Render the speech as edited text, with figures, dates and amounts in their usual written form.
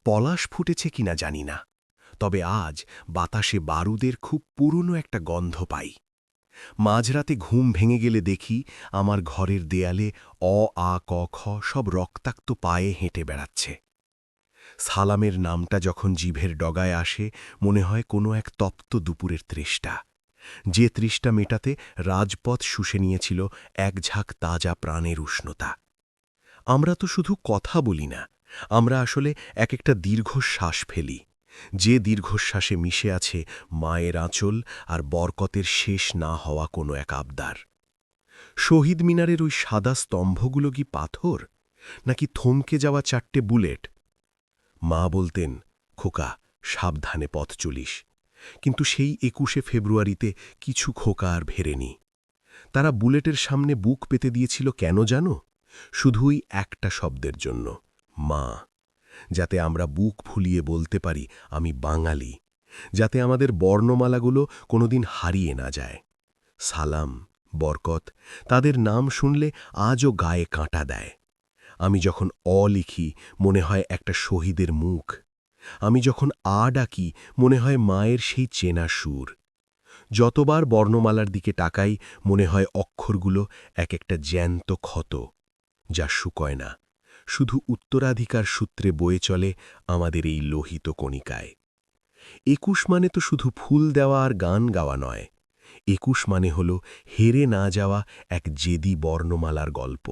পলাশ ফুটেছে কিনা জানি না, তবে আজ বাতাসে বারুদের খুব পুরনো একটা গন্ধ পাই। মাঝরাতে ঘুম ভেঙে গেলে দেখি আমার ঘরের দেয়ালে অ আ ক খ সব রক্তাক্ত পায়ে হেঁটে বেড়াচ্ছে। সালামের নামটা যখন জিভের ডগায় আসে, মনে হয় কোনো এক তপ্ত দুপুরের তৃষ্ণা, যে তৃষ্ণা মেটাতে রাজপথ শুষে নিয়েছিল এক ঝাঁক তাজা প্রাণের উষ্ণতা। আমরা তো শুধু কথা বলি না, আমরা আসলে এক একটা দীর্ঘশ্বাস ফেলি, যে দীর্ঘশ্বাসে মিশে আছে মায়ের আঁচল আর বরকতের শেষ না হওয়া কোনো এক আবদার। শহীদ মিনারের ওই সাদা স্তম্ভগুলো কি পাথর, নাকি থমকে যাওয়া 4টে বুলেট? মা বলতেন, খোকা, সাবধানে পথ চলিস। কিন্তু সেই 21শে ফেব্রুয়ারিতে কিছু খোকা আর ফেরেনি। তারা বুলেটের সামনে বুক পেতে দিয়েছিল কেন জানো? শুধুই একটা শব্দের জন্য, মা। যাতে আমরা বুক ফুলিয়ে বলতে পারি আমি বাঙালি, যাতে আমাদের বর্ণমালাগুলো কোনোদিন হারিয়ে না যায়। সালাম, বরকত, তাদের নাম শুনলে আজও গায়ে কাঁটা দেয়। আমি যখন অ লিখি, মনে হয় একটা শহীদের মুখ। আমি যখন আ ডাকি, মনে হয় মায়ের সেই চেনা সুর। যতবার বর্ণমালার দিকে তাকাই, মনে হয় অক্ষরগুলো এক একটা জ্যান্ত ক্ষত, যা শুকয় না, শুধু উত্তরাধিকার সূত্রে বয়ে চলে আমাদের এই লোহিত কণিকায়। 21 মানে তো শুধু ফুল দেওয়া আর গান গাওয়া নয়। 21 মানে হল হেরে না যাওয়া এক জেদি বর্ণমালার গল্প।